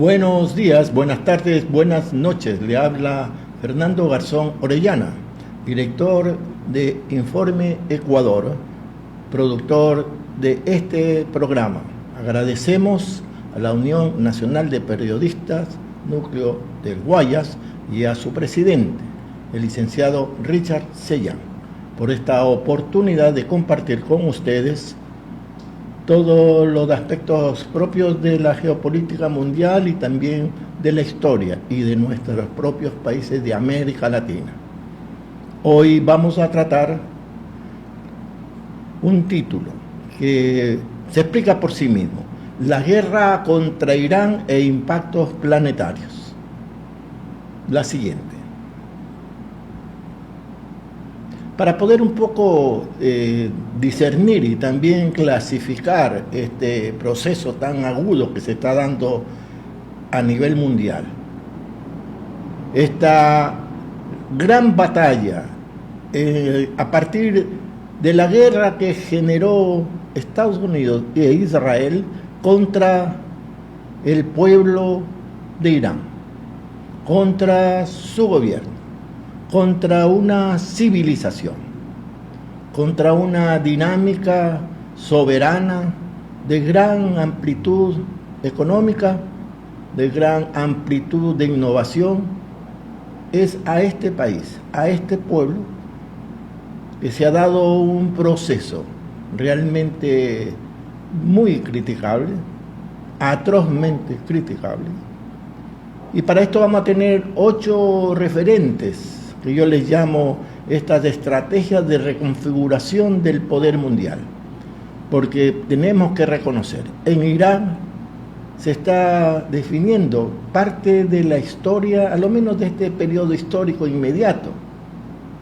Buenos días, buenas tardes, buenas noches. Le habla Fernando Garzón Orellana, director de Informe Ecuador, productor de este programa. Agradecemos a la Unión Nacional de Periodistas, Núcleo del Guayas, y a su presidente, el licenciado Richard Sellán, por esta oportunidad de compartir con ustedes todos los aspectos propios de la geopolítica mundial y también de la historia y de nuestros propios países de América Latina. Hoy vamos a tratar un título que se explica por sí mismo: la guerra contra Irán e impactos planetarios. La siguiente. Para poder un poco discernir y también clasificar este proceso tan agudo que se está dando a nivel mundial, esta gran batalla a partir de la guerra que generó Estados Unidos e Israel contra el pueblo de Irán, contra su gobierno, contra una civilización, contra una dinámica soberana de gran amplitud económica, de gran amplitud de innovación. Es a este país, a este pueblo, que se ha dado un proceso realmente muy criticable, atrozmente criticable. Y para esto vamos a tener 8 referentes, que yo les llamo estas estrategias de reconfiguración del poder mundial. Porque tenemos que reconocer, en Irán se está definiendo parte de la historia, a lo menos de este periodo histórico inmediato.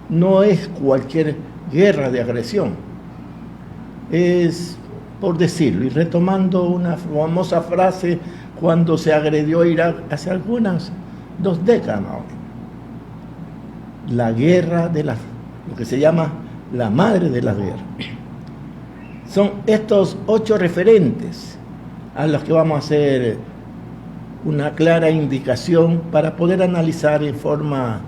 No es cualquier guerra de agresión. Es, por decirlo, y retomando una famosa frase, cuando se agredió a Irak hace algunas 2 décadas, la guerra de lo que se llama la madre de las guerras. Son estos 8 referentes a los que vamos a hacer una clara indicación para poder analizar en forma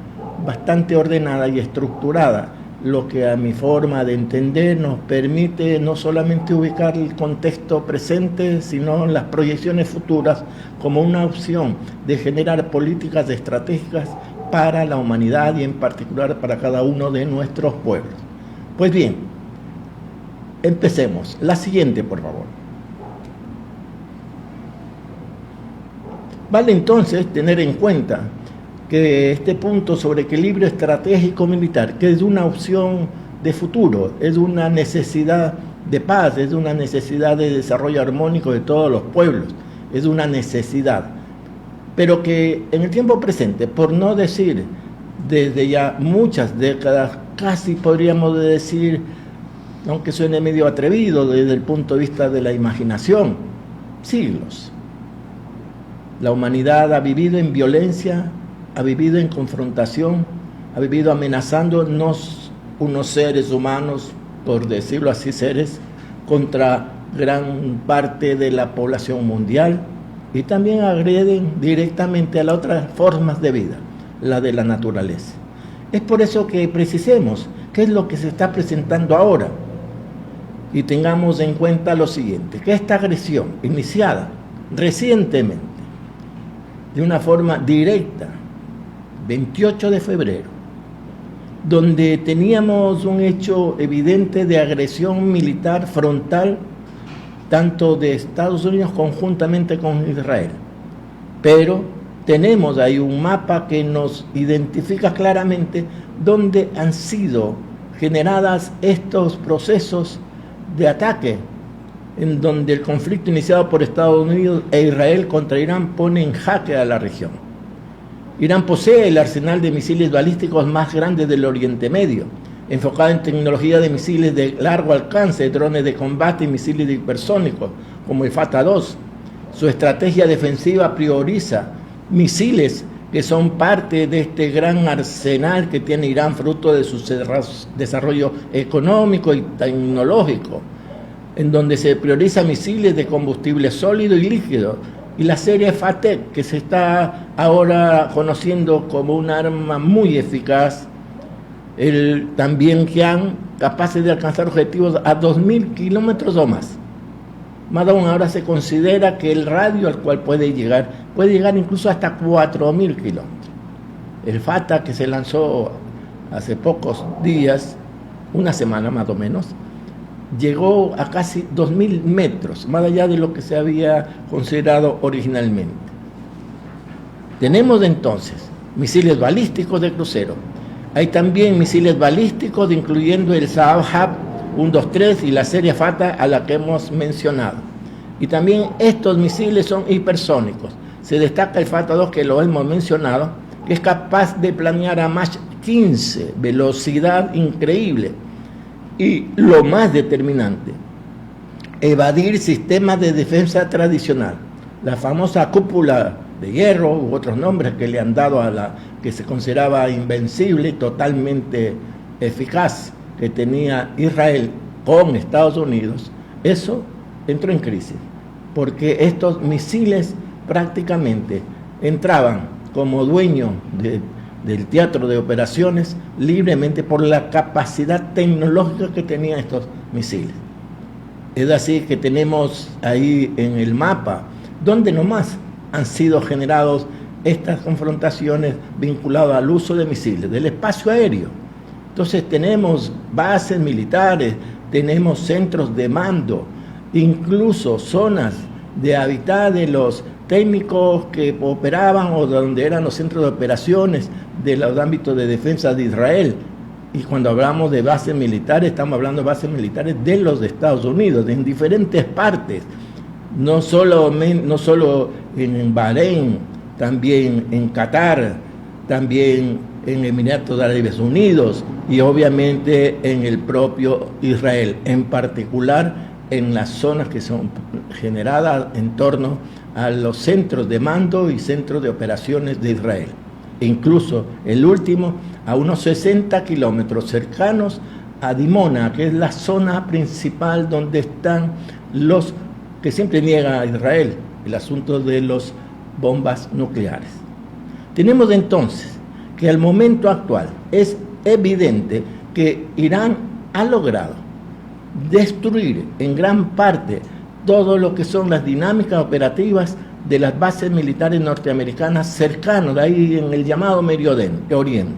bastante ordenada y estructurada, lo que a mi forma de entender nos permite no solamente ubicar el contexto presente, sino las proyecciones futuras como una opción de generar políticas estratégicas para la humanidad y en particular para cada uno de nuestros pueblos. Pues bien, empecemos. La siguiente, por favor. Vale entonces tener en cuenta que este punto sobre equilibrio estratégico militar, que es una opción de futuro, es una necesidad de paz, es una necesidad de desarrollo armónico de todos los pueblos, es una necesidad, pero que en el tiempo presente, por no decir desde ya muchas décadas, casi podríamos decir, aunque suene medio atrevido desde el punto de vista de la imaginación, siglos. La humanidad ha vivido en violencia, ha vivido en confrontación, ha vivido amenazándonos unos seres humanos, por decirlo así, seres, contra gran parte de la población mundial, y también agreden directamente a las otras formas de vida, la de la naturaleza. Es por eso que precisemos qué es lo que se está presentando ahora, y tengamos en cuenta lo siguiente, que esta agresión iniciada recientemente, de una forma directa, 28 de febrero, donde teníamos un hecho evidente de agresión militar frontal, tanto de Estados Unidos conjuntamente con Israel. Pero tenemos ahí un mapa que nos identifica claramente dónde han sido generadas estos procesos de ataque, en donde el conflicto iniciado por Estados Unidos e Israel contra Irán pone en jaque a la región. Irán posee el arsenal de misiles balísticos más grande del Oriente Medio, enfocado en tecnología de misiles de largo alcance, drones de combate y misiles hipersónicos, como el Fatah-2. Su estrategia defensiva prioriza misiles que son parte de este gran arsenal que tiene Irán, fruto de su desarrollo económico y tecnológico, en donde se prioriza misiles de combustible sólido y líquido, y la serie Fateh, que se está ahora conociendo como un arma muy eficaz, también que han capaces de alcanzar objetivos a 2.000 kilómetros o más. Más aún ahora se considera que el radio al cual puede llegar incluso hasta 4.000 kilómetros. El Fatah, que se lanzó hace pocos días, una semana más o menos, llegó a casi 2.000 metros, más allá de lo que se había considerado originalmente. Tenemos entonces misiles balísticos de crucero. Hay también misiles balísticos, incluyendo el Shahab 123 y la serie Fatah a la que hemos mencionado. Y también estos misiles son hipersónicos. Se destaca el Fatah 2, que lo hemos mencionado, que es capaz de planear a Mach 15, velocidad increíble. Y lo más determinante, evadir sistemas de defensa tradicional. La famosa cúpula de hierro u otros nombres que le han dado a la que se consideraba invencible, totalmente eficaz, que tenía Israel con Estados Unidos, eso entró en crisis, porque estos misiles prácticamente entraban como dueños del teatro de operaciones libremente por la capacidad tecnológica que tenían estos misiles. Es así que tenemos ahí en el mapa donde nomás han sido generados estas confrontaciones vinculadas al uso de misiles, del espacio aéreo. Entonces tenemos bases militares, tenemos centros de mando, incluso zonas de hábitat de los técnicos que operaban o donde eran los centros de operaciones de los ámbitos de defensa de Israel. Y cuando hablamos de bases militares, estamos hablando de bases militares de los Estados Unidos, en diferentes partes, no solo en Bahrein, también en Qatar, también en Emiratos Árabes Unidos y obviamente en el propio Israel, en particular en las zonas que son generadas en torno a los centros de mando y centros de operaciones de Israel. E incluso el último a unos 60 kilómetros cercanos a Dimona, que es la zona principal donde están los que siempre niega a Israel el asunto de las bombas nucleares. Tenemos entonces que al momento actual es evidente que Irán ha logrado destruir en gran parte todo lo que son las dinámicas operativas de las bases militares norteamericanas cercanas, ahí en el llamado Medio Oriente.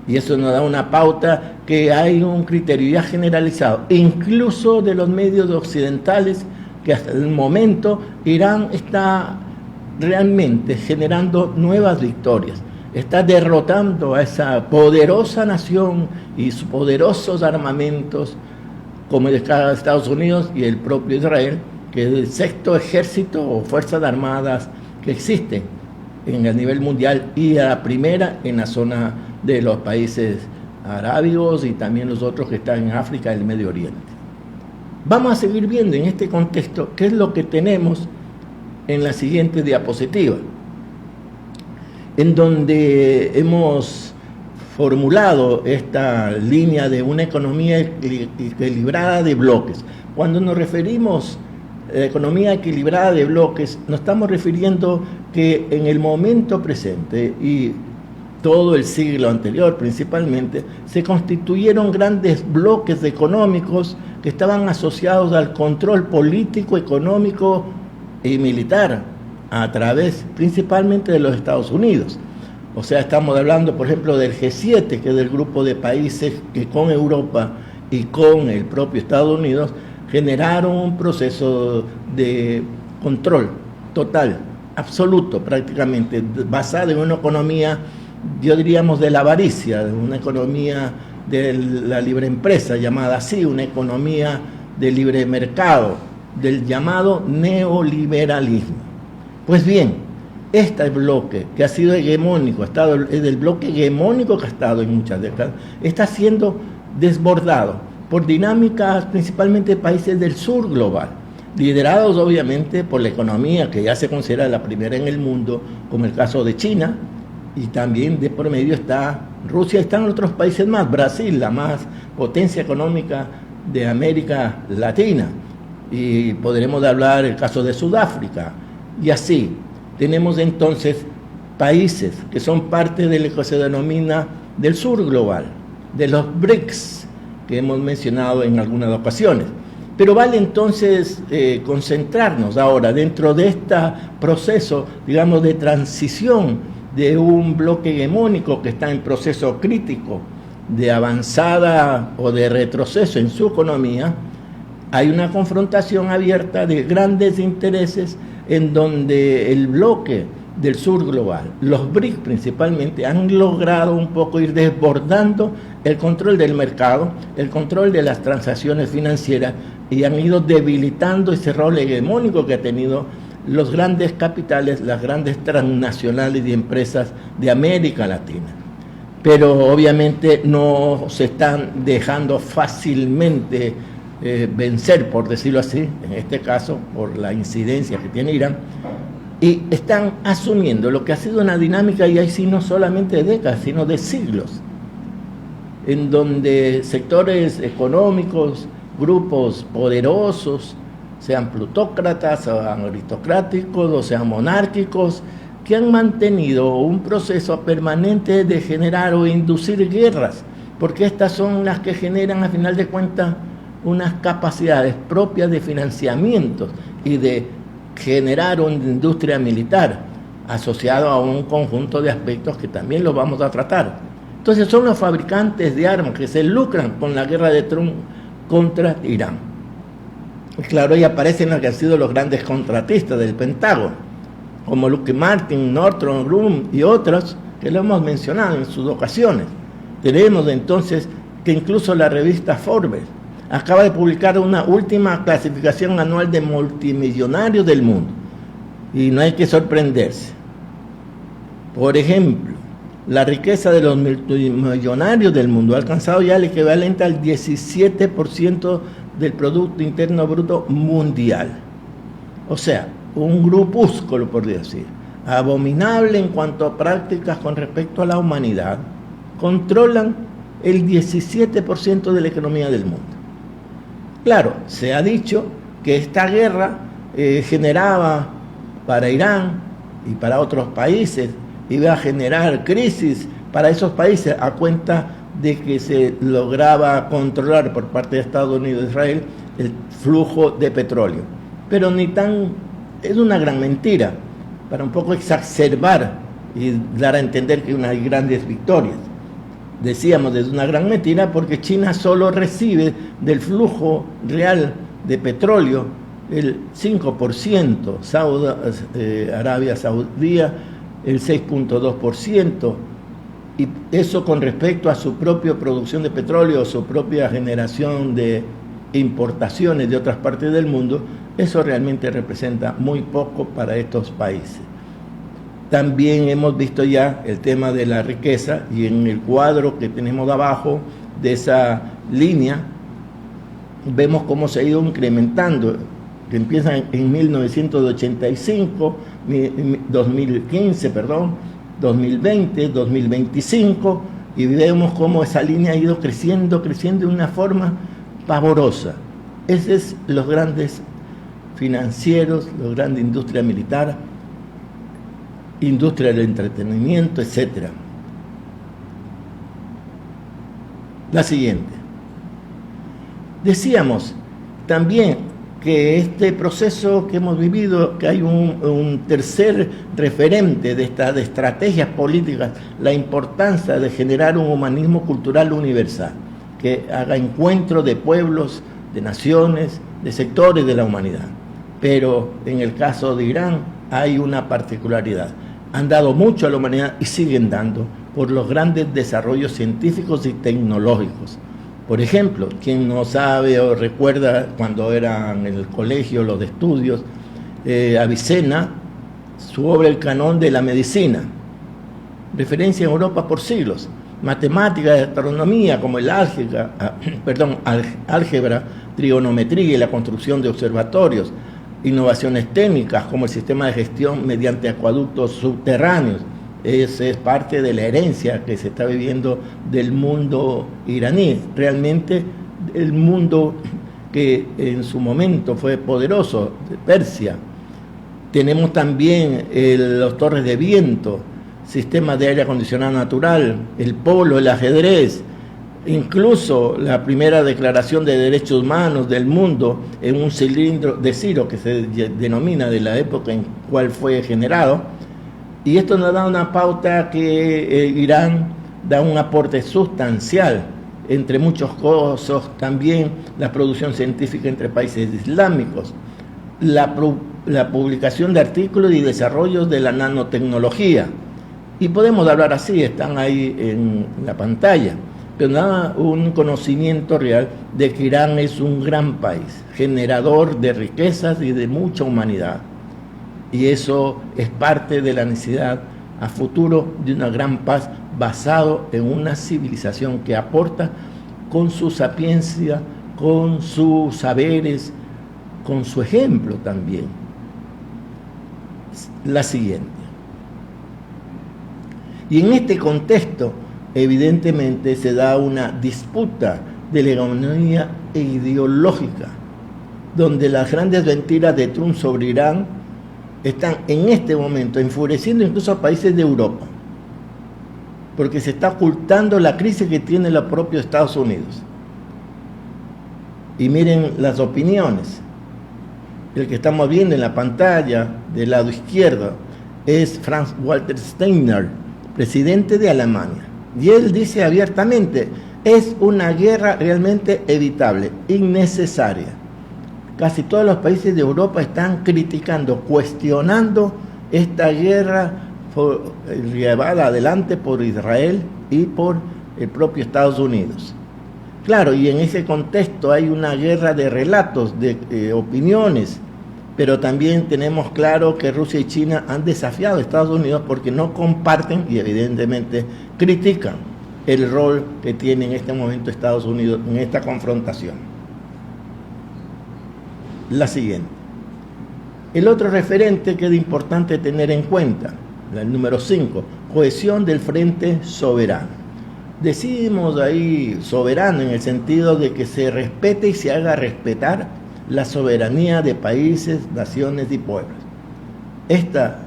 Y eso nos da una pauta que hay un criterio ya generalizado, incluso de los medios occidentales, que hasta el momento Irán está realmente generando nuevas victorias, está derrotando a esa poderosa nación y sus poderosos armamentos, como el de Estados Unidos y el propio Israel, que es el sexto ejército o fuerzas armadas que existen en el nivel mundial y a la primera en la zona de los países arábigos y también los otros que están en África y el Medio Oriente. Vamos a seguir viendo en este contexto qué es lo que tenemos en la siguiente diapositiva, en donde hemos formulado esta línea de una economía equilibrada de bloques. Cuando nos referimos a la economía equilibrada de bloques, nos estamos refiriendo que en el momento presente y todo el siglo anterior principalmente, se constituyeron grandes bloques económicos que estaban asociados al control político, económico y militar a través principalmente de los Estados Unidos. O sea, estamos hablando, por ejemplo, del G7, que es el grupo de países que con Europa y con el propio Estados Unidos generaron un proceso de control total, absoluto prácticamente, basado en una economía, yo diríamos, de la avaricia, de una economía de la libre empresa, llamada así, una economía de libre mercado, del llamado neoliberalismo. Pues bien, este bloque que ha sido hegemónico, es el bloque hegemónico que ha estado en muchas décadas, está siendo desbordado por dinámicas principalmente de países del sur global, liderados obviamente por la economía que ya se considera la primera en el mundo, como el caso de China, y también de por medio está Rusia, están otros países más, Brasil, la más potencia económica de América Latina, y podremos hablar el caso de Sudáfrica, Y así, tenemos entonces países que son parte de lo que se denomina del sur global, de los BRICS, que hemos mencionado en algunas ocasiones. Pero vale entonces concentrarnos ahora dentro de este proceso, digamos, de transición de un bloque hegemónico que está en proceso crítico de avanzada o de retroceso en su economía. Hay una confrontación abierta de grandes intereses en donde el bloque del sur global, los BRICS principalmente, han logrado un poco ir desbordando el control del mercado, el control de las transacciones financieras, y han ido debilitando ese rol hegemónico que ha tenido los grandes capitales, las grandes transnacionales y empresas de América Latina. Pero obviamente no se están dejando fácilmente vencer, por decirlo así, en este caso por la incidencia que tiene Irán, y están asumiendo lo que ha sido una dinámica, y ahí sí no solamente de décadas, sino de siglos, en donde sectores económicos, grupos poderosos, sean plutócratas, sean aristocráticos o sean monárquicos, que han mantenido un proceso permanente de generar o inducir guerras, porque estas son las que generan, a final de cuentas, unas capacidades propias de financiamiento y de generar una industria militar asociado a un conjunto de aspectos que también los vamos a tratar. Entonces son los fabricantes de armas que se lucran con la guerra de Trump contra Irán. Claro, ahí aparecen los que han sido los grandes contratistas del Pentágono, como Lockheed Martin, Northrop Grumman y otros que lo hemos mencionado en sus ocasiones. Tenemos entonces que incluso la revista Forbes acaba de publicar una última clasificación anual de multimillonarios del mundo, y no hay que sorprenderse. Por ejemplo, la riqueza de los multimillonarios del mundo ha alcanzado ya el equivalente al 17% del Producto Interno Bruto mundial. O sea, un grupúsculo, por decir, abominable en cuanto a prácticas con respecto a la humanidad, controlan el 17% de la economía del mundo. Claro, se ha dicho que esta guerra generaba para Irán y para otros países, iba a generar crisis para esos países a cuenta de que se lograba controlar por parte de Estados Unidos e Israel el flujo de petróleo. Pero es una gran mentira, para un poco exacerbar y dar a entender que hay grandes victorias. Decíamos, es una gran mentira porque China solo recibe del flujo real de petróleo el 5%, Arabia Saudita el 6.2%, y eso con respecto a su propia producción de petróleo, su propia generación de importaciones de otras partes del mundo, eso realmente representa muy poco para estos países. También hemos visto ya el tema de la riqueza, y en el cuadro que tenemos abajo de esa línea vemos cómo se ha ido incrementando, que empieza en 1985, 2015, 2020, 2025, y vemos cómo esa línea ha ido creciendo de una forma pavorosa. Esos es los grandes financieros, la gran industria militar, industria del entretenimiento, etc. La siguiente. Decíamos también que este proceso que hemos vivido, que hay un tercer referente de estrategias políticas, la importancia de generar un humanismo cultural universal, que haga encuentro de pueblos, de naciones, de sectores de la humanidad. Pero en el caso de Irán hay una particularidad. Han dado mucho a la humanidad y siguen dando por los grandes desarrollos científicos y tecnológicos. Por ejemplo, quien no sabe o recuerda cuando era en el colegio, los estudios, Avicena, su obra El Canon de la Medicina, referencia en Europa por siglos, matemáticas, astronomía como el álgebra, trigonometría y la construcción de observatorios, innovaciones técnicas como el sistema de gestión mediante acueductos subterráneos. Esa es parte de la herencia que se está viviendo del mundo iraní, realmente el mundo que en su momento fue poderoso, de Persia. Tenemos también los torres de viento, sistemas de aire acondicionado natural, el polo, el ajedrez, incluso la primera declaración de derechos humanos del mundo en un cilindro de Ciro, que se denomina de la época en cual fue generado. Y esto nos da una pauta que Irán da un aporte sustancial, entre muchos cosas, también la producción científica entre países islámicos, la publicación de artículos y desarrollos de la nanotecnología. Y podemos hablar así, están ahí en la pantalla, pero da un conocimiento real de que Irán es un gran país, generador de riquezas y de mucha humanidad. Y eso es parte de la necesidad a futuro de una gran paz basado en una civilización que aporta con su sapiencia, con sus saberes, con su ejemplo también. La siguiente. Y en este contexto, evidentemente, se da una disputa de hegemonía ideológica, donde las grandes mentiras de Trump sobre Irán están en este momento enfureciendo incluso a países de Europa, porque se está ocultando la crisis que tiene los propios Estados Unidos. Y miren las opiniones. El que estamos viendo en la pantalla del lado izquierdo es Frank-Walter Steinmeier, presidente de Alemania. Y él dice abiertamente, es una guerra realmente evitable, innecesaria. Casi todos los países de Europa están criticando, cuestionando esta guerra llevada adelante por Israel y por el propio Estados Unidos. Claro, y en ese contexto hay una guerra de relatos, de opiniones, pero también tenemos claro que Rusia y China han desafiado a Estados Unidos porque no comparten y evidentemente critican el rol que tiene en este momento Estados Unidos en esta confrontación. La siguiente. El otro referente que es importante tener en cuenta, el número 5, cohesión del frente soberano. Decimos ahí soberano en el sentido de que se respete y se haga respetar la soberanía de países, naciones y pueblos. Esta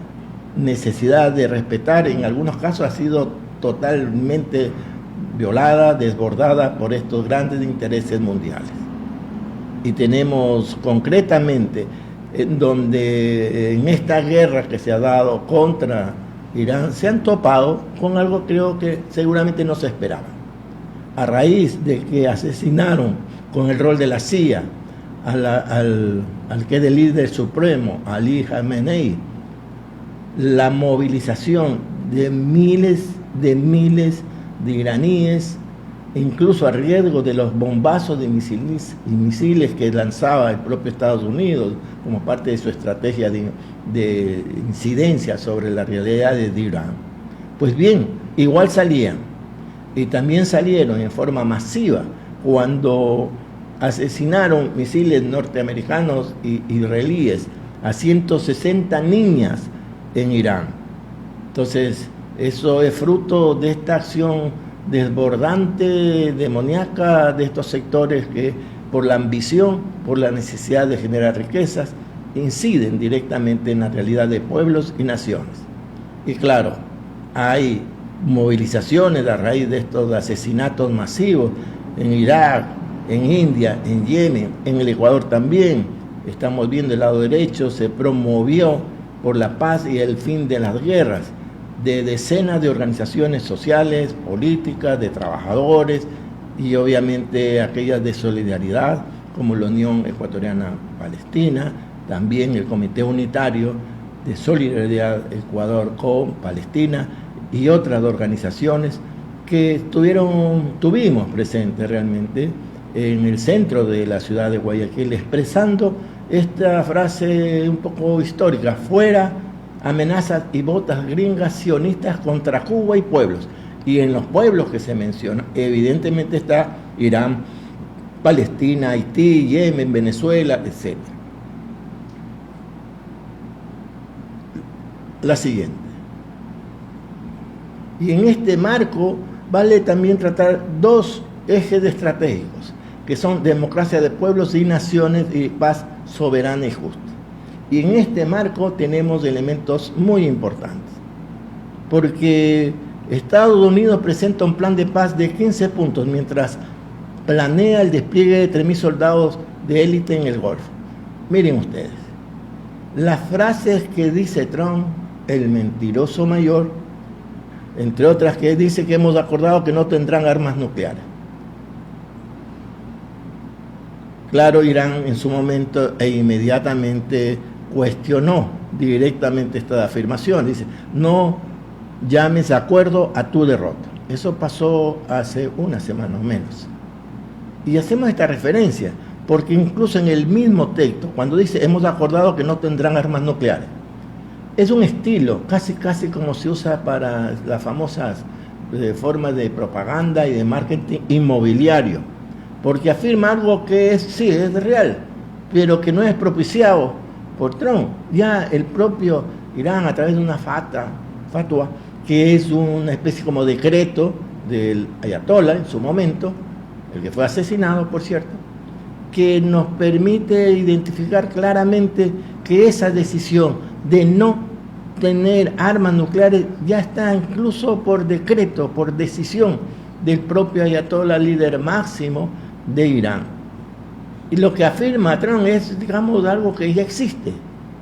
necesidad de respetar en algunos casos ha sido totalmente violada, desbordada por estos grandes intereses mundiales. Y tenemos concretamente en donde en esta guerra que se ha dado contra Irán se han topado con algo creo que seguramente no se esperaba. A raíz de que asesinaron con el rol de la CIA al que es el líder supremo, Ali Khamenei, la movilización de miles de iraníes, incluso a riesgo de los bombazos de misiles que lanzaba el propio Estados Unidos como parte de su estrategia de incidencia sobre la realidad de Irán. Pues bien, igual salían, y también salieron en forma masiva cuando asesinaron misiles norteamericanos y israelíes a 160 niñas en Irán. Entonces, eso es fruto de esta acción desbordante, demoníaca de estos sectores que por la ambición, por la necesidad de generar riquezas, inciden directamente en la realidad de pueblos y naciones. Y claro, hay movilizaciones a raíz de estos asesinatos masivos en Irak, en India, en Yemen, en el Ecuador también. Estamos viendo el lado derecho, se promovió por la paz y el fin de las guerras de decenas de organizaciones sociales, políticas, de trabajadores y obviamente aquellas de solidaridad como la Unión Ecuatoriana Palestina, también el Comité Unitario de Solidaridad Ecuador con Palestina y otras organizaciones que tuvimos presentes realmente en el centro de la ciudad de Guayaquil, expresando esta frase un poco histórica: fuera amenazas y botas gringas sionistas contra Cuba y pueblos. Y en los pueblos que se mencionan, evidentemente está Irán, Palestina, Haití, Yemen, Venezuela, etc. La siguiente. Y en este marco vale también tratar dos ejes estratégicos, que son democracia de pueblos y naciones y paz soberana y justa. Y en este marco tenemos elementos muy importantes, porque Estados Unidos presenta un plan de paz de 15 puntos, mientras planea el despliegue de 3.000 soldados de élite en el Golfo. Miren ustedes, las frases que dice Trump, el mentiroso mayor, entre otras que dice que hemos acordado que no tendrán armas nucleares. Claro, Irán en su momento e inmediatamente cuestionó directamente esta afirmación. Dice, no llames de acuerdo a tu derrota. Eso pasó hace una semana o menos. Y hacemos esta referencia, porque incluso en el mismo texto, cuando dice, hemos acordado que no tendrán armas nucleares, es un estilo, casi como se usa para las famosas formas de propaganda y de marketing inmobiliario, porque afirma algo que sí, es real, pero que no es propiciado por Trump. Ya el propio Irán, a través de una fatua, que es una especie como decreto del ayatollah en su momento, el que fue asesinado, por cierto, que nos permite identificar claramente que esa decisión de no tener armas nucleares ya está incluso por decreto, por decisión del propio ayatollah, líder máximo de Irán. Y lo que afirma Trump es, digamos, algo que ya existe,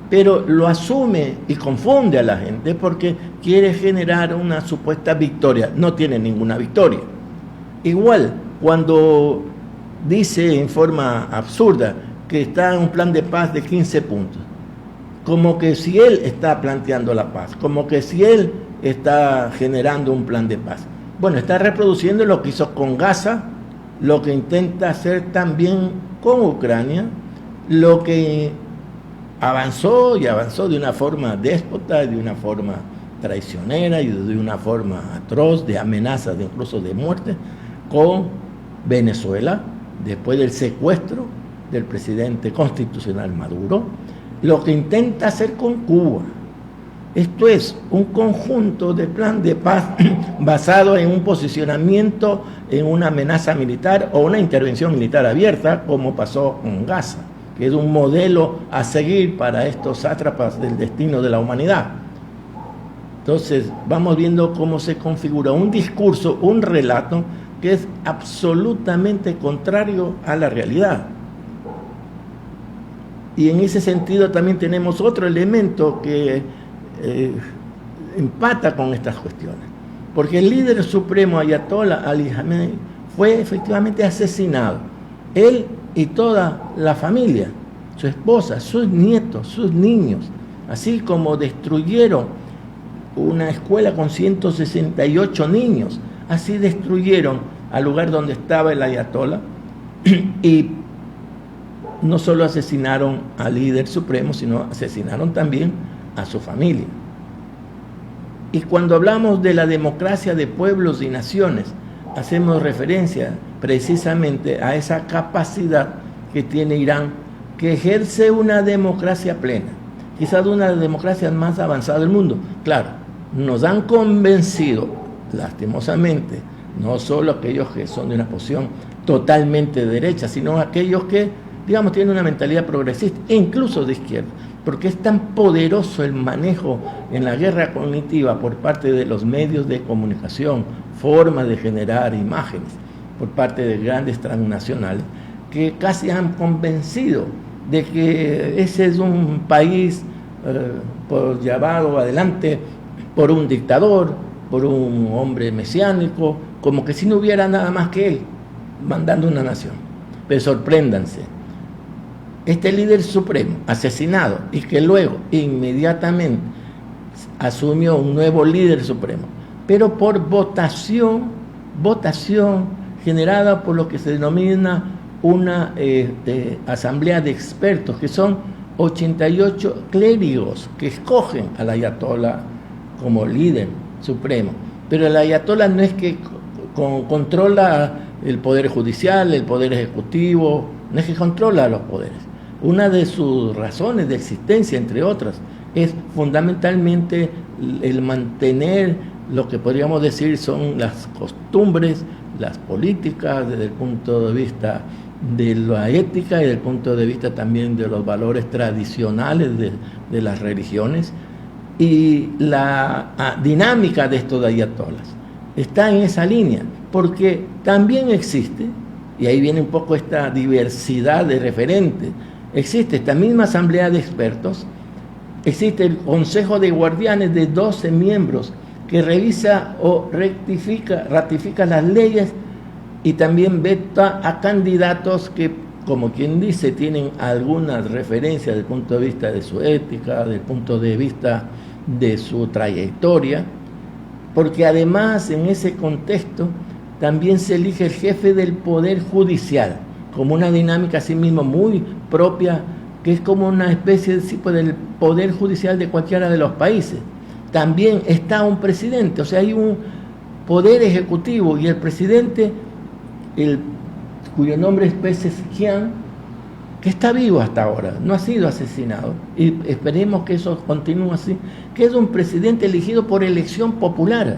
pero lo asume y confunde a la gente porque quiere generar una supuesta victoria. No tiene ninguna victoria. Igual, cuando dice en forma absurda que está en un plan de paz de 15 puntos, como que si él está planteando la paz, como que si él está generando un plan de paz. Bueno, está reproduciendo lo que hizo con Gaza, lo que intenta hacer también con Ucrania, lo que avanzó de una forma déspota, de una forma traicionera y de una forma atroz, de amenazas, incluso de muerte, con Venezuela, después del secuestro del presidente constitucional Maduro, lo que intenta hacer con Cuba. Esto es un conjunto de plan de paz basado en un posicionamiento, en una amenaza militar o una intervención militar abierta, como pasó en Gaza, que es un modelo a seguir para estos sátrapas del destino de la humanidad. Entonces, vamos viendo cómo se configura un discurso, un relato, que es absolutamente contrario a la realidad. Y en ese sentido también tenemos otro elemento que empata con estas cuestiones, porque el líder supremo Ayatollah Ali Khamenei fue efectivamente asesinado, él y toda la familia, su esposa, sus nietos, sus niños, así como destruyeron una escuela con 168 niños, así destruyeron al lugar donde estaba el Ayatollah y no solo asesinaron al líder supremo, sino asesinaron también a su familia. Y cuando hablamos de la democracia de pueblos y naciones, hacemos referencia precisamente a esa capacidad que tiene Irán, que ejerce una democracia plena, quizás una de las democracias más avanzadas del mundo. Claro, nos han convencido, lastimosamente, no solo aquellos que son de una posición totalmente derecha, sino aquellos que, digamos, tienen una mentalidad progresista e incluso de izquierda, porque es tan poderoso el manejo en la guerra cognitiva por parte de los medios de comunicación, formas de generar imágenes por parte de grandes transnacionales, que casi han convencido de que ese es un país llevado adelante por un dictador, por un hombre mesiánico, como que si no hubiera nada más que él mandando una nación. Pero sorpréndanse, este líder supremo asesinado y que luego inmediatamente asumió un nuevo líder supremo, pero por votación generada por lo que se denomina una asamblea de expertos, que son 88 clérigos que escogen al ayatollah como líder supremo. Pero el ayatollah no es que controla el poder judicial, el poder ejecutivo, no es que controla los poderes. Una de sus razones de existencia, entre otras, es fundamentalmente el mantener lo que podríamos decir son las costumbres, las políticas desde el punto de vista de la ética y del punto de vista también de los valores tradicionales de las religiones, y la dinámica de estos ayatolás está en esa línea, porque también existe, y ahí viene un poco esta diversidad de referentes, existe esta misma asamblea de expertos, existe el Consejo de Guardianes de 12 miembros que revisa o ratifica las leyes y también veta a candidatos que, como quien dice, tienen algunas referencias desde el punto de vista de su ética, desde el punto de vista de su trayectoria, porque además en ese contexto también se elige el jefe del Poder Judicial, como una dinámica así mismo muy propia, que es como una especie de tipo del Poder Judicial de cualquiera de los países. También está un presidente, o sea, hay un poder ejecutivo y el presidente, cuyo nombre es Pezeshkian, que está vivo hasta ahora, no ha sido asesinado, y esperemos que eso continúe así, que es un presidente elegido por elección popular,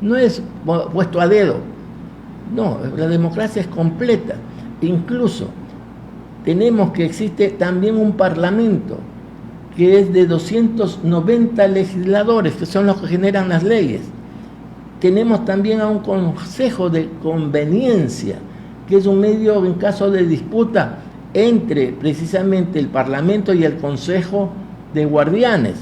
no es puesto a dedo, no, la democracia es completa. Incluso tenemos que existe también un parlamento que es de 290 legisladores, que son los que generan las leyes. Tenemos también a un consejo de conveniencia, que es un medio en caso de disputa entre precisamente el Parlamento y el Consejo de Guardianes.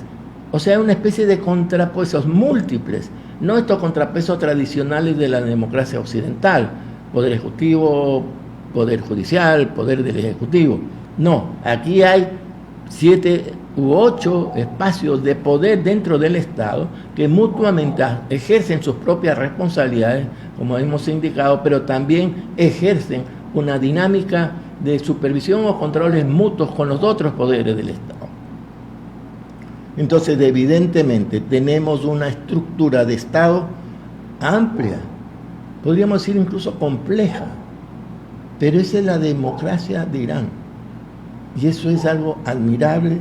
O sea, una especie de contrapesos múltiples, no estos contrapesos tradicionales de la democracia occidental, poder ejecutivo, poder judicial, poder del ejecutivo. No, aquí hay 7 u 8 espacios de poder dentro del Estado que mutuamente ejercen sus propias responsabilidades, como hemos indicado, pero también ejercen una dinámica de supervisión o controles mutuos con los otros poderes del Estado. Entonces, evidentemente, tenemos una estructura de Estado amplia, podríamos decir incluso compleja, pero esa es la democracia de Irán. Y eso es algo admirable,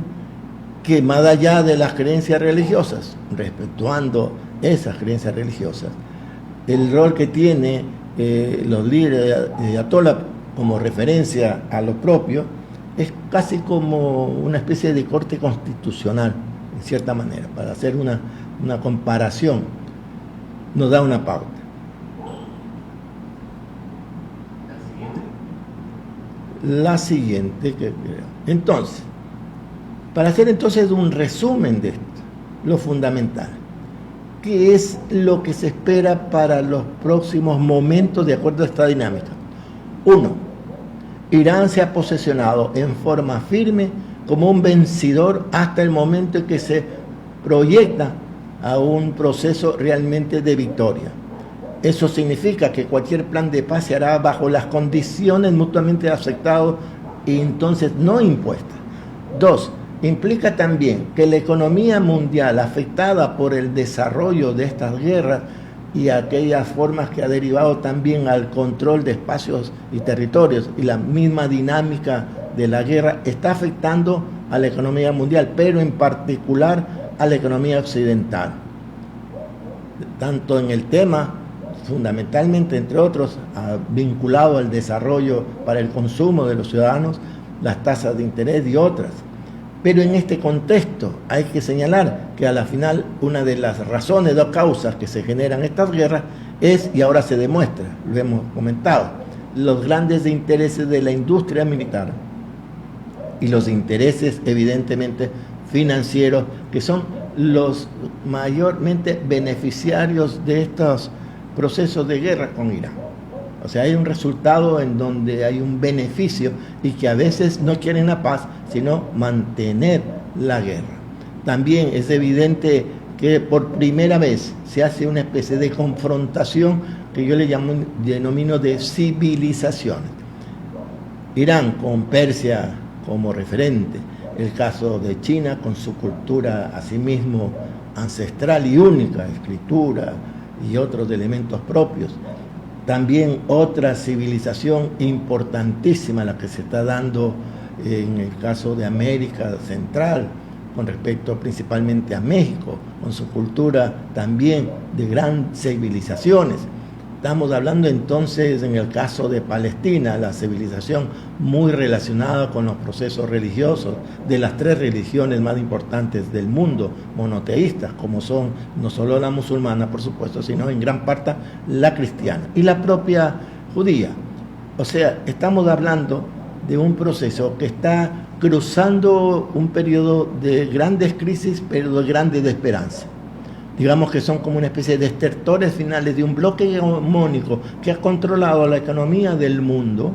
que más allá de las creencias religiosas, respetando esas creencias religiosas, el rol que tiene los líderes de ayatolá como referencia a lo propio, es casi como una especie de corte constitucional, en cierta manera, para hacer una comparación, nos da una pauta. La siguiente que creo. Entonces, para hacer entonces un resumen de esto, lo fundamental, ¿qué es lo que se espera para los próximos momentos de acuerdo a esta dinámica? 1. Irán se ha posicionado en forma firme como un vencedor hasta el momento en que se proyecta a un proceso realmente de victoria. Eso significa que cualquier plan de paz se hará bajo las condiciones mutuamente aceptadas y entonces no impuestas. 2. Implica también que la economía mundial afectada por el desarrollo de estas guerras y aquellas formas que ha derivado también al control de espacios y territorios y la misma dinámica de la guerra está afectando a la economía mundial, pero en particular a la economía occidental. Tanto en el tema, fundamentalmente, entre otros, vinculado al desarrollo para el consumo de los ciudadanos, las tasas de interés y otras. Pero en este contexto hay que señalar que a la final una de las razones o causas que se generan estas guerras es, y ahora se demuestra, lo hemos comentado, los grandes intereses de la industria militar y los intereses evidentemente financieros, que son los mayormente beneficiarios de estos procesos de guerra con Irán. O sea, hay un resultado en donde hay un beneficio y que a veces no quieren la paz, sino mantener la guerra. También es evidente que por primera vez se hace una especie de confrontación que yo le denomino de civilizaciones. Irán con Persia como referente, el caso de China con su cultura asimismo ancestral y única, escritura y otros elementos propios. También otra civilización importantísima, la que se está dando en el caso de América Central, con respecto principalmente a México, con su cultura también de grandes civilizaciones. Estamos hablando entonces, en el caso de Palestina, la civilización muy relacionada con los procesos religiosos de las 3 religiones más importantes del mundo, monoteístas, como son no solo la musulmana, por supuesto, sino en gran parte la cristiana y la propia judía. O sea, estamos hablando de un proceso que está cruzando un periodo de grandes crisis, pero de grandes esperanzas. Digamos que son como una especie de estertores finales de un bloque hegemónico que ha controlado la economía del mundo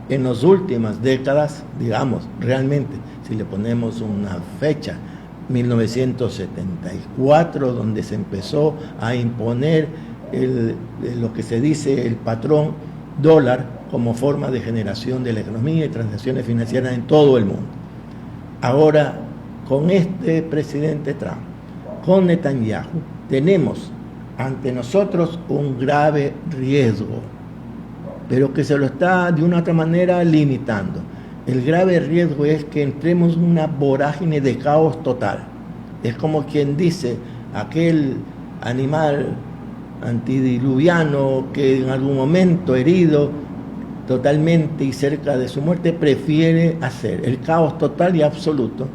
en las últimas décadas, digamos, realmente, si le ponemos una fecha, 1974, donde se empezó a imponer lo que se dice el patrón dólar como forma de generación de la economía y transacciones financieras en todo el mundo. Ahora, con este presidente Trump, con Netanyahu, tenemos ante nosotros un grave riesgo, pero que se lo está de una u otra manera limitando. El grave riesgo es que entremos en una vorágine de caos total. Es como quien dice, aquel animal antidiluviano que en algún momento herido totalmente y cerca de su muerte prefiere hacer el caos total y absoluto,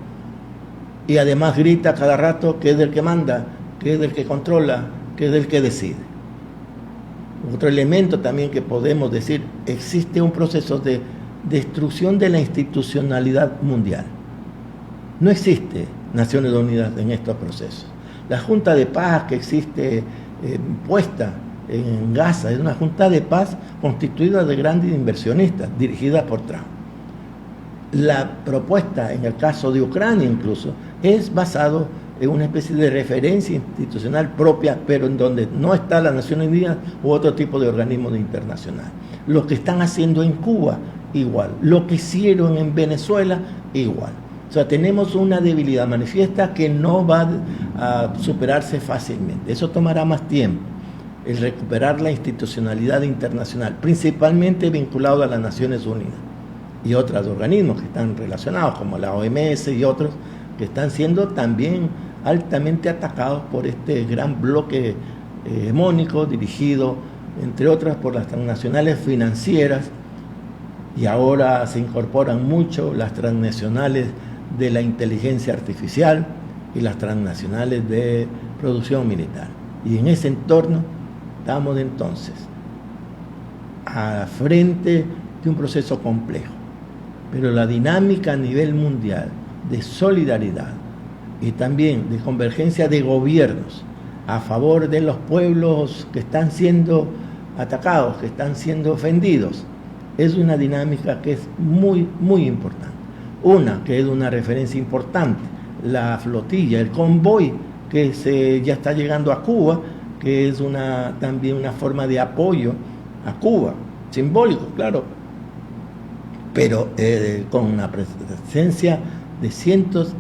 y además grita cada rato que es del que manda, que es del que controla, que es del que decide. Otro elemento también que podemos decir, existe un proceso de destrucción de la institucionalidad mundial. No existe Naciones Unidas en estos procesos. La Junta de Paz que existe puesta en Gaza es una Junta de Paz constituida de grandes inversionistas, dirigida por Trump. La propuesta en el caso de Ucrania incluso es basado en una especie de referencia institucional propia, pero en donde no está la Naciones Unidas u otro tipo de organismo internacional. Lo que están haciendo en Cuba, igual. Lo que hicieron en Venezuela, igual. O sea, tenemos una debilidad manifiesta que no va a superarse fácilmente. Eso tomará más tiempo, el recuperar la institucionalidad internacional, principalmente vinculado a las Naciones Unidas y otros organismos que están relacionados, como la OMS y otros, que están siendo también altamente atacados por este gran bloque hegemónico dirigido, entre otras, por las transnacionales financieras, y ahora se incorporan mucho las transnacionales de la inteligencia artificial y las transnacionales de producción militar. Y en ese entorno estamos entonces a frente de un proceso complejo, pero la dinámica a nivel mundial de solidaridad y también de convergencia de gobiernos a favor de los pueblos que están siendo atacados, que están siendo ofendidos, es una dinámica que es muy, muy importante. Una que es una referencia importante, la flotilla, el convoy que ya está llegando a Cuba, que es también una forma de apoyo a Cuba, simbólico, claro, pero con una presencia de cientos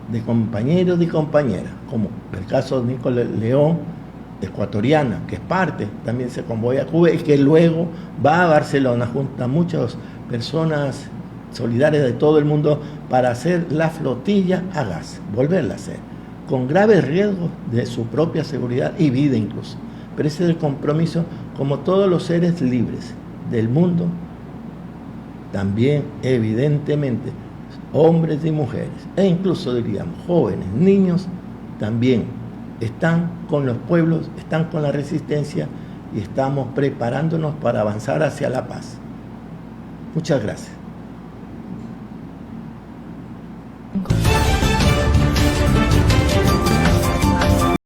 de compañeros y compañeras, como el caso de Nicolás León, ecuatoriana, que es parte, también se convoya a Cuba y que luego va a Barcelona junto a muchas personas solidarias de todo el mundo para hacer la flotilla a gas, volverla a hacer, con graves riesgos de su propia seguridad y vida incluso. Pero ese es el compromiso, como todos los seres libres del mundo, también evidentemente hombres y mujeres, e incluso diríamos jóvenes, niños, también están con los pueblos, están con la resistencia y estamos preparándonos para avanzar hacia la paz. Muchas gracias.